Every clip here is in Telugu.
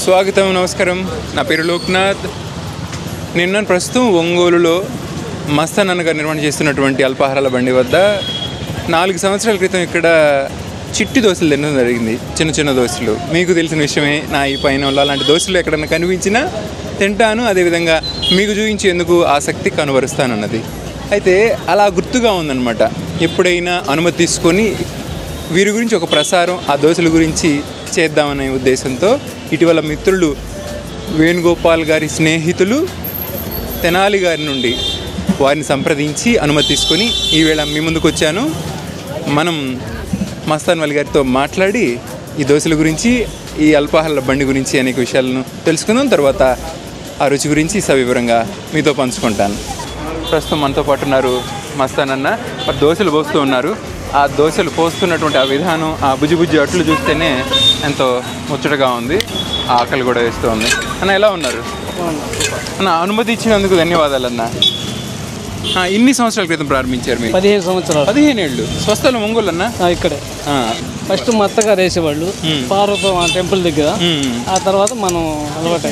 స్వాగతం, నమస్కారం. నా పేరు లోక్నాథ్. నిన్న ప్రస్తుతం ఒంగోలులో మస్తాన్ అన్నగారు నిర్మాణం చేస్తున్నటువంటి అల్పాహారాల బండి వద్ద 4 సంవత్సరాల క్రితం ఇక్కడ చిట్టి దోశలు తినడం జరిగింది. చిన్న చిన్న దోశలు మీకు తెలిసిన విషయమే. నా ఈ పైన అలాంటి దోశలు ఎక్కడన్నా కనిపించినా తింటాను. అదేవిధంగా మీకు చూపించేందుకు ఆసక్తి కనబరుస్తానన్నది. అయితే అలా గుర్తుగా ఉందన్నమాట. ఎప్పుడైనా అనుమతి తీసుకొని వీరి గురించి ఒక ప్రసారం ఆ దోశల గురించి చేద్దామనే ఉద్దేశంతో ఇటీవల మిత్రులు వేణుగోపాల్ గారి స్నేహితులు తెనాలి గారి నుండి వారిని సంప్రదించి అనుమతి తీసుకొని ఈవేళ మీ ముందుకు వచ్చాను. మనం మస్తాన్ వలి గారితో మాట్లాడి ఈ దోశల గురించి, ఈ అల్పాహారాల బండి గురించి అనేక విషయాలను తెలుసుకుందాం. తర్వాత ఆ రుచి గురించి సవివరంగా మీతో పంచుకుంటాను. ప్రస్తుతం మనతో పాటు ఉన్నారు మస్తాన్ అన్న. మరి దోశలు పోస్తూ ఉన్నారు. ఆ దోశలు పోస్తున్నటువంటి ఆ విధానం, ఆ బుజ్జి అట్లు చూస్తేనే ఎంతో ముచ్చటగా ఉంది. ఆ ఆకలి కూడా వేస్తూ ఉంది. అన్న, ఎలా ఉన్నారు అన్న? అనుమతి ఇచ్చినందుకు ధన్యవాదాలు అన్న. ఇన్ని సంవత్సరాల క్రితం ప్రారంభించారు మీరు? 15 సంవత్సరాలు. 15 ఏళ్ళు. స్వస్థలం ఒంగోలు అన్న? ఇక్కడే. ఫస్ట్ మా అత్తగారు వేసేవాళ్ళు పార్వతమ్మ టెంపుల్ దగ్గర. ఆ తర్వాత మనం అలవాటు.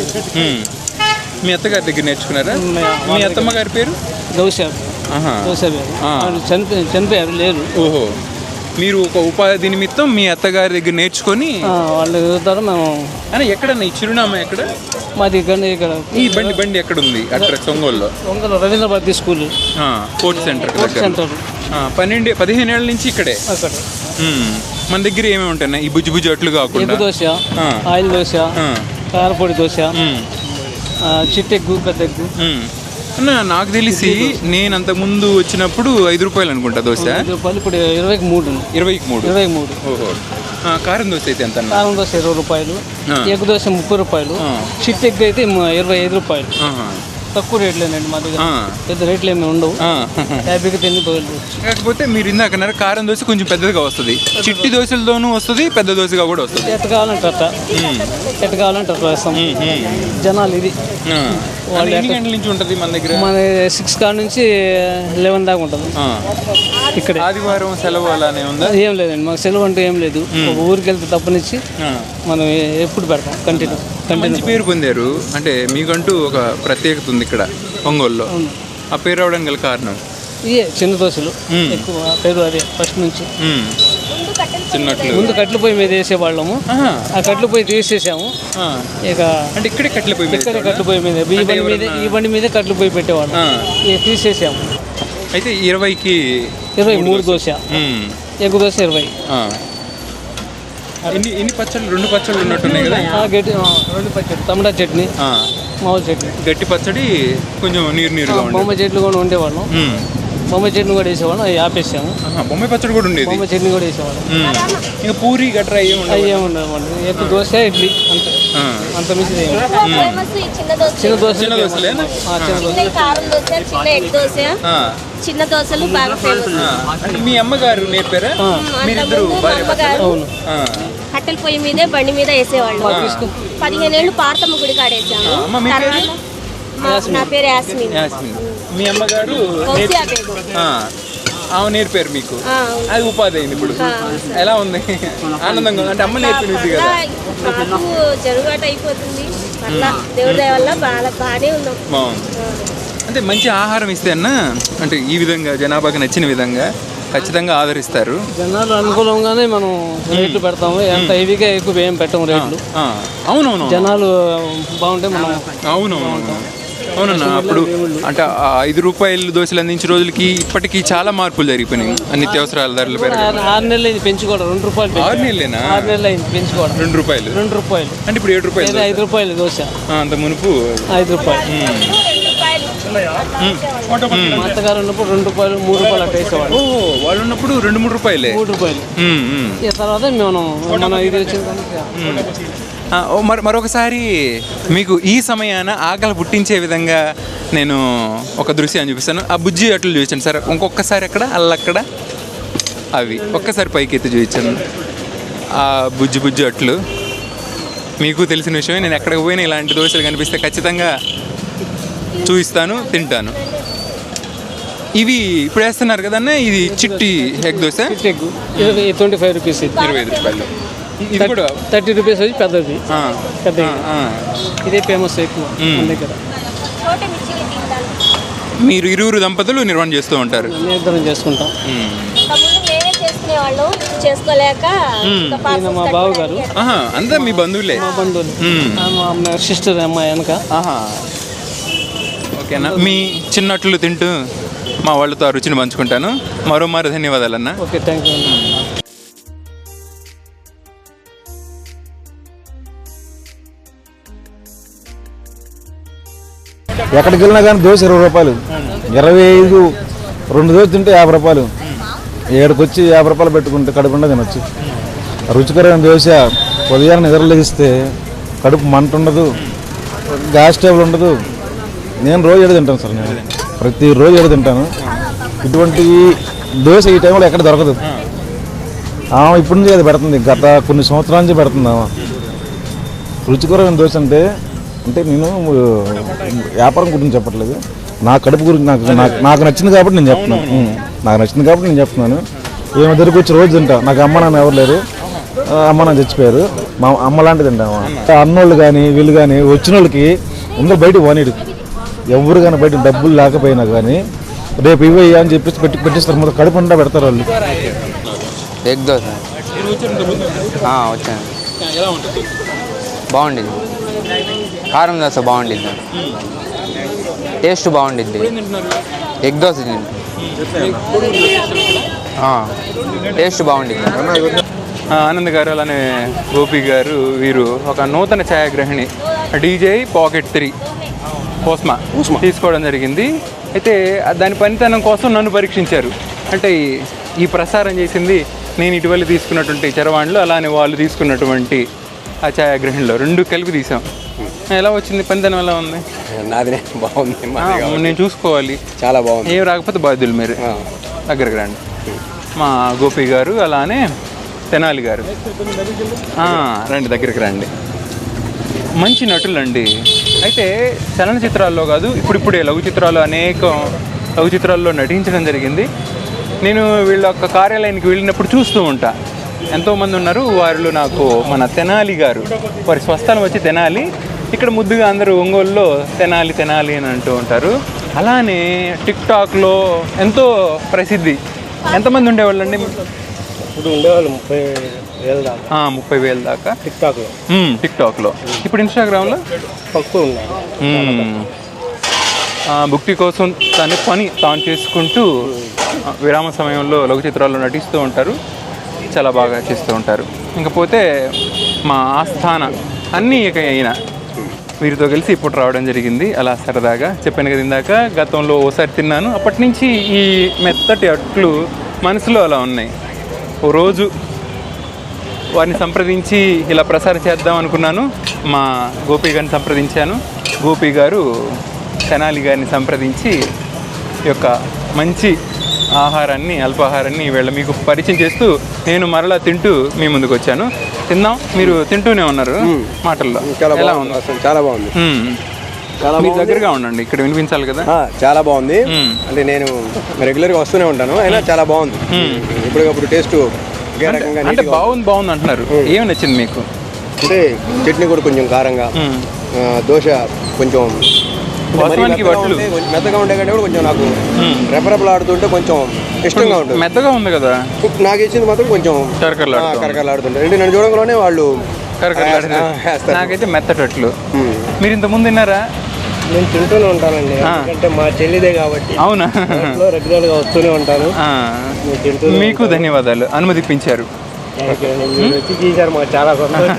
మీ అత్తగారి దగ్గర నేర్చుకున్నారా? మీ అత్తమ్మ గారి పేరు? దోశ చనిపోయారు, లేరు. ఓహో, మీరు ఒక ఉపాధి నిమిత్తం మీ అత్తగారి దగ్గర నేర్చుకొని వాళ్ళు ఎదుగుతారు. మేము అని ఎక్కడన్నా ఈ చిరునామా ఎక్కడ? మాది ఇక్కడ. ఈ బండి ఎక్కడ ఉంది? అడ్రస్ ఒంగోలులో. Ongole Ravindra Bharathi school, court centre. 15 ఏళ్ళ నుంచి ఇక్కడే. అక్కడ మన దగ్గర ఏమేమి ఉంటాయి? ఈ బుజ్జి అట్లు కాకుండా దోశ, ఆయిల్ దోశ, కారపొడి దోశ, చిట్టెగ్గు, పెద్ద ఎగ్గు. అన్న, నాకు తెలిసి నేను అంతకుముందు వచ్చినప్పుడు 5 రూపాయలు అనుకుంటా దోశ. 5 రూపాయలు. ఇప్పుడు 23. ఓహో. కారం దోశ అయితే ఎంత? కారం దోశ 20 రూపాయలు, ఎగ్ దోశ 30 రూపాయలు, చిట్టెగ్ అయితే 25 రూపాయలు. తక్కువ రేట్లేనండి మా దగ్గర. పెద్ద రేట్లు ఏమి ఉండవు. హ్యాపీగా తిని. కాకపోతే మీరు ఇందాక అన్నారు కారం దోశ కొంచెం పెద్దదిగా వస్తుంది. చిట్టి దోశలతోనూ వస్తుంది, పెద్ద దోశగా కూడా వస్తుంది. ఎట్ట కావాలంటే అట్ట వేస్తాం. జనాలు ఇది ఎన్ని గంటల నుంచి ఉంటుంది మన దగ్గర? మన 6 కాడ నుంచి 11 దాకా ఉంటుంది ఇక్కడ. ఆదివారం సెలవు అలానే ఉందా? ఏం లేదండి, మాకు సెలవు అంటే ఏం లేదు. ఒక ఊరికి వెళ్తే తప్పనిచ్చి మనం ఎప్పుడు పెడతాం. కంటిన్యూ మంచి పేరు పొందారు. అంటే మీకంటూ ఒక ప్రత్యేకత ఉంది ఇక్కడ ఒంగోలులో. ఆ పేరు రావడానికి గల కారణం ఇయే చిన్న దోశలు. ఎక్కువ పేరు అదే ఫస్ట్ నుంచి. ముందు కట్టెల పొయ్యి మీద వేసేవాళ్ళము. ఆ కట్టెల పొయ్యి తీసేసాము. ఇక అంటే ఇక్కడే కట్టెల పొయ్యి మీద ఈ బండి మీద కట్టెల పొయ్యి పెట్టేవాళ్ళం. ఇక తీసేసాము. అయితే 20కి 23 దోశ, ఎగ్గు దోశ 20. ఎన్ని పచ్చళ్ళు? 2 పచ్చళ్ళు ఉన్నట్టున్నాయి కదా? 2 పచ్చడి, టమాటా చట్నీ, మామూలు చట్నీ. గట్టి పచ్చడి, కొంచెం నీరుగా. బొమ్మ చట్నీ కూడా ఉండేవాళ్ళం. బొమ్మాయి చట్నీ కూడా వేసేవాళ్ళం. అవి ఆపేసాము. బొమ్మాయి పచ్చడి కూడా ఉండేది. బొమ్మాయి చట్నీ కూడా వేసేవాళ్ళం. ఇంకా పూరి గట్రా ఏముండేవాళ్ళు. ఎక్కువ దోశ, ఇడ్లీ, అంతే. అంత మించి చిన్న దోశలు బాగా ఫేమస్. అంటే మీ అమ్మగారు నేర్పారా? అవును. కట్టెల పొయ్యి మీదే బండి మీద వేసేవాళ్ళు. 15 ఏళ్ళు పార్తమ్మ గుడి కాడేసాము. నా పేరు యాస్మిన్. మీ అమ్మగారు ఆమె నేర్పారు మీకు? అది ఉపాధి అయింది ఇప్పుడు. ఎలా ఉంది? ఆనందంగా ఉంది? అంటే అమ్మ నేర్పినది కదా. జరుగుబాటు అయిపోతుంది. దేవుడి దయ వల్ల బాగానే ఉన్నాం. అంటే మంచి ఆహారం ఇస్తే అన్న, అంటే ఈ విధంగా జనాభాకి నచ్చిన విధంగా ఖచ్చితంగా ఆదరిస్తారు జనాలు. అనుకూలంగానే మనం రేట్లు పెడతాము. ఎంత హెవీగా ఎక్కువ ఏం పెట్టాము రేట్లు. అవునవును. జనాలు బాగుంటే మనం. అవునన్నా. అప్పుడు అంటే 5 రూపాయలు దోశలు అందించే రోజులకి ఇప్పటికీ చాలా మార్పులు జరిగిపోయినాయి. నిత్యావసరాల ధరలు పెరగడం. 6 నెలలు అయింది పెంచుకోవడం. 2 రూపాయలు. 6 నెలలేనా? 6 నెలలు అయింది పెంచుకోవడం. 2 రూపాయలు. అంటే ఇప్పుడు 7 రూపాయలు. 5 రూపాయలు దోశ. అంత మునుపు 5 రూపాయలు. మా అత్తగారు ఉన్నప్పుడు 2 రూపాయలు, 3 రూపాయలు అట్లా వేసేవాళ్ళు. వాళ్ళు ఉన్నప్పుడు 2-3 రూపాయలే. 3 రూపాయలు. ఈ తర్వాత మనం ఇది వచ్చింది. మరొకసారి మీకు ఈ సమయాన ఆకలి పుట్టించే విధంగా నేను ఒక దృశ్యాన్ని చూపిస్తాను. ఆ బుజ్జి అట్లు చూపించండి సార్. ఇంకొకసారి అక్కడ అల్లక్కడ అవి ఒక్కసారి పైకి ఎత్తి చూపించాను. ఆ బుజ్జి అట్లు మీకు తెలిసిన విషయమే. నేను ఎక్కడికి పోయినా ఇలాంటి దోశలు కనిపిస్తే ఖచ్చితంగా చూపిస్తాను, తింటాను. ఇవి ఇప్పుడు వేస్తున్నారు కదన్నా, ఇది చిట్టి ఎగ్ దోశ. 25 రూపీస్. 25 రూపాయలు. ఇది కూడా 30 రూపీస్ వచ్చి పెద్దది. ఇదే ఫేమస్ ఎక్కువ మన దగ్గర. మీరు ఇరువురు దంపతులు నిర్వహణ చేస్తూ ఉంటారు? నిర్ధారణ చేసుకుంటాం. మేమే చేసుకునేవాళ్ళు, చేసుకోలేక మా బావగారు అంతా మీ బంధువులే? మా బంధువులు, మా సిస్టర్ అమ్మాయి వెనక. ఓకేనా, మీ చిన్నట్లు తింటూ మా వాళ్ళతో ఆ రుచిని పంచుకుంటాను. మరోమారు ధన్యవాదాలన్నా. Okay, thank you. ఎక్కడికి వెళ్ళినా కానీ దోశ 20 రూపాయలు, 25, 2 దోశ తింటే 50 రూపాయలు. ఏడుకి వచ్చి 50 రూపాయలు పెట్టుకుంటే కడుపుండా తినొచ్చు. రుచికరమైన దోశ. ఉదయాన్నే నిద్రలేగిస్తే కడుపు మంట ఉండదు, గ్యాస్ ట్రబుల్ ఉండదు. నేను రోజు 7 తింటాను సార్, నేను ప్రతిరోజు 7 తింటాను. ఇటువంటి దోశ ఈ టైంలో ఎక్కడ దొరకదు. ఇప్పటి నుంచి అది పెడుతుంది, గత కొన్ని సంవత్సరాల నుంచి పెడుతుంది. రుచికరమైన దోశ అంటే నేను వ్యాపారం గురించి చెప్పట్లేదు, నా కడుపు గురించి. నాకు నచ్చింది కాబట్టి నేను చెప్తున్నాను. ఏమో దగ్గరికి వచ్చి రోజు తింటా. నాకు అమ్మ నాన్న ఎవరు లేరు, అమ్మ నాన్న చచ్చిపోయారు. మా అమ్మ లాంటిది తింటాము. అన్నోళ్ళు కానీ వీళ్ళు కానీ వచ్చిన వాళ్ళకి అందరూ బయటకు పోనీడు. ఎవరు కానీ బయట డబ్బులు లేకపోయినా కానీ రేపు ఇవ్వ అని చెప్పేసి పెట్టిస్తారు. మొత్తం కడుపు అంతా పెడతారు వాళ్ళు. ఎగ్ దోశ వచ్చాను, బాగుండింది. కారం దోశ బాగుండిద్ది, టేస్ట్ బాగుండిద్ది. ఎగ్ దోశ టేస్ట్ బాగుండిద్ది. ఆనంద్ గారు అలానే గోపి గారు వీరు ఒక నూతన ఛాయాగ్రహిణి డీజే పాకెట్ 3 కోస్మా తీసుకోవడం జరిగింది. అయితే దాని పనితనం కోసం నన్ను పరీక్షించారు. అంటే ఈ ప్రసారం చేసింది నేను ఇటీవల తీసుకున్నటువంటి చరవాణిలో, అలానే వాళ్ళు తీసుకున్నటువంటి ఆ ఛాయాగ్రహణలో 2 కలిపి తీసాం. ఎలా వచ్చింది? పనితనం ఎలా ఉంది? నాది బాగుంది, నేను చూసుకోవాలి. చాలా బాగుంది. ఏం రాకపోతే బాధ్యులు మీరు దగ్గరికి రండి. మా గోపి గారు అలానే తెనాలి గారు రండి, దగ్గరికి రండి. మంచి నటులండి. అయితే చలనచిత్రాల్లో కాదు, ఇప్పుడిప్పుడే లఘు చిత్రాలు, అనేక లఘు చిత్రాల్లో నటించడం జరిగింది. నేను వీళ్ళ యొక్క కార్యాలయానికి వెళ్ళినప్పుడు చూస్తూ ఉంటా. ఎంతోమంది ఉన్నారు. వారిలో నాకు మన తెనాలి గారు, వారి స్వస్థలం వచ్చి తెనాలి. ఇక్కడ ముద్దుగా అందరూ ఒంగోలులో తెనాలి తెనాలి అని అంటూ ఉంటారు. అలానే టిక్టాక్లో ఎంతో ప్రసిద్ధి. ఎంతమంది ఉండేవాళ్ళండి? ఇప్పుడు ఉండేవాళ్ళు 30,000 దాకా టిక్టాక్లో. ఇప్పుడు ఇన్స్టాగ్రామ్లో తక్కువ ఉన్నారు. భుక్తి కోసం తన పని తాను చేసుకుంటూ విరామ సమయంలో లఘు చిత్రాల్లో నటిస్తూ ఉంటారు. చాలా బాగా చేస్తూ ఉంటారు. ఇంకపోతే మా ఆస్థాన అన్నీ ఇక అయినా వీరితో కలిసి ఇప్పుడు రావడం జరిగింది. అలా సరదాగా చెప్పాను కదా ఇందాక, గతంలో ఓసారి తిన్నాను. అప్పటి నుంచి ఈ మెత్తటి అట్లు మనసులో అలా ఉన్నాయి. ఓ రోజు వారిని సంప్రదించి ఇలా ప్రసారం చేద్దాం అనుకున్నాను. మా గోపి గారిని సంప్రదించాను. గోపి గారు తెనాలి గారిని సంప్రదించి ఈ యొక్క మంచి ఆహారాన్ని, అల్పాహారాన్ని వీళ్ళ మీకు పరిచయం చేస్తూ నేను మరలా తింటూ మీ ముందుకు వచ్చాను. తిందాం. మీరు తింటూనే ఉన్నారు మాటల్లో. ఎలా ఉంది? చాలా బాగుంది. మీ దగ్గరగా ఉండండి, ఇక్కడ వినిపించాలి కదా. చాలా బాగుంది. అంటే నేను రెగ్యులర్గా వస్తూనే ఉంటాను, అయినా చాలా బాగుంది. ఇప్పటికప్పుడు టేస్ట్ అంటే బాగుంది అంటున్నారు. ఏమి నచ్చింది మీకు? అంటే చట్నీ కూడా కొంచెం కారంగా, దోశ కొంచెం మెత్తగా ఉండే కంటే కూడా కొంచెం నాకు రెపరెపలాడుతుంటే కొంచెం ఇష్టంగా ఉంటుంది. మెత్తగా ఉంది కదా, నాకు ఇచ్చింది మాత్రం కొంచెం కరకరలాడుతుంటారు. అంటే నన్ను చూడంగానే వాళ్ళు నాకైతే మెత్తటట్లు. మీరు ఇంత ముందు తిన్నారా? నేను తింటూనే ఉంటానండి, ఎందుకంటే మా చెల్లిదే కాబట్టి. అవునా? రెగ్యులర్గా వస్తూనే ఉంటాను. మీకు ధన్యవాదాలు, అనుమతిపించారు. వచ్చి తీశారు, మాకు చాలా సంతోషం.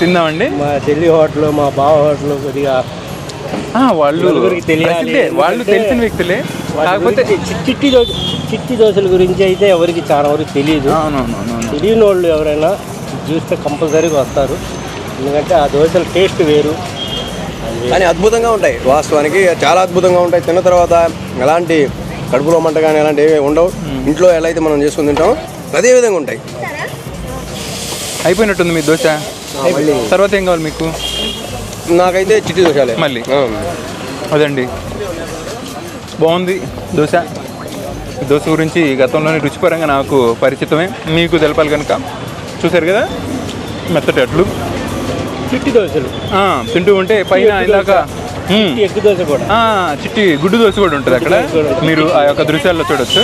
తిందామండి. మా చెల్లి హోటల్, మా బావ హోటల్ కొద్దిగా వాళ్ళు తెలిసిన వ్యక్తులే. కాకపోతే చిట్టి దోశల గురించి అయితే ఎవరికి చాలా వరకు తెలియదు. తెలియని వాళ్ళు ఎవరైనా చూస్తే కంపల్సరీగా వస్తారు, ఎందుకంటే ఆ దోశల టేస్ట్ వేరు. కానీ అద్భుతంగా ఉంటాయి, వాస్తవానికి చాలా అద్భుతంగా ఉంటాయి. తిన్న తర్వాత ఎలాంటి కడుపులో మంట కానీ ఎలాంటి ఏమీ ఉండవు. ఇంట్లో ఎలా అయితే మనం చేసుకుని తింటామో అదే విధంగా ఉంటాయి. అయిపోయినట్టుంది మీ దోశ. తర్వాత ఏం కావాలి మీకు? నాకైతే చిట్టి దోశలే మళ్ళీ. అదండి, బాగుంది దోశ. దోశ గురించి గతంలోనే రుచిపరంగా నాకు పరిచితమే, మీకు తెలపాలి కనుక చూసారు కదా మెత్తటి అట్లు చిట్టి దోశలు, తింటూ ఉంటే పైన ఇందాక ఎగ్ దోశ కూడా, చిట్టి గుడ్డు దోశ కూడా ఉంటుంది అక్కడ. మీరు ఆ యొక్క దృశ్యాల్లో చూడొచ్చు.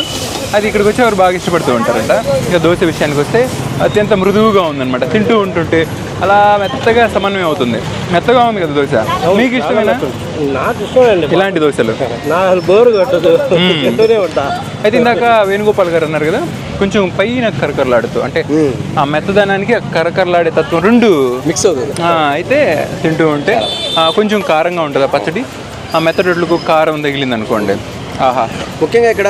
అది ఇక్కడికి వచ్చి ఎవరు బాగా ఇష్టపడుతూ ఉంటారంట. ఇక దోశ విషయానికి వస్తే అత్యంత మృదువుగా ఉందన్నమాట. తింటూ ఉంటుంటే అలా మెత్తగా సమన్వయం అవుతుంది. మెత్తగా ఉంది కదా దోశ. మీకు ఇష్టమేనా? నాకు ఇష్టమండి ఇలాంటి దోశలు. నాకు బోరు కట్టదు, తింటూనే ఉంటా. అయితే ఇందాక వేణుగోపాల్ గారు అన్నారు కదా, కొంచెం పైన కరకరలాడుతూ, అంటే ఆ మెత్తదనానికి ఆ కరకరలాడే తత్వం రెండు మిక్స్ అవుతుంది. అయితే తింటూ ఉంటే కొంచెం కారంగా ఉంటుంది ఆ పచ్చడి. ఆ మెత్తడొడ్లకు కారం తగిలింది అనుకోండి, ఆహా. ముఖ్యంగా ఇక్కడ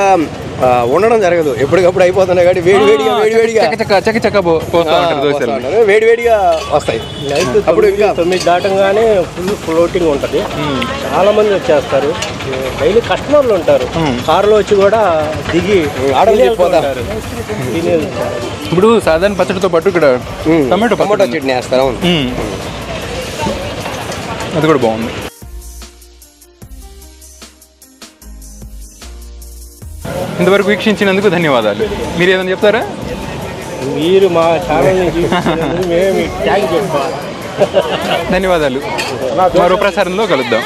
ఉండడం జరగదు, ఎప్పటికప్పుడు అయిపోతున్నాయి కాబట్టి వేడివేడిగా చక్క పోతా ఉంటారు దోశలు. వేడివేడిగా వస్తాయి. అప్పుడు ఇంకా 9 దాటంగానే ఫుల్ ఫ్లోటింగ్ ఉంటుంది. చాలా మంది వచ్చేస్తారు, డైలీ కస్టమర్లు ఉంటారు. కారులో వచ్చి కూడా దిగి ఆడపోతారు. ఇప్పుడు సాధారణ పచ్చడితో పాటు ఇక్కడ టమాటో చట్నీ వేస్తారు. అది కూడా బాగుంది. ఇంతవరకు వీక్షించినందుకు ధన్యవాదాలు. మీరు ఏమైనా చెప్తారా? మీరు మా ఛానల్ని మేము థ్యాంక్ చెప్పాలి. ధన్యవాదాలు. మరో ప్రసారంలో కలుద్దాం.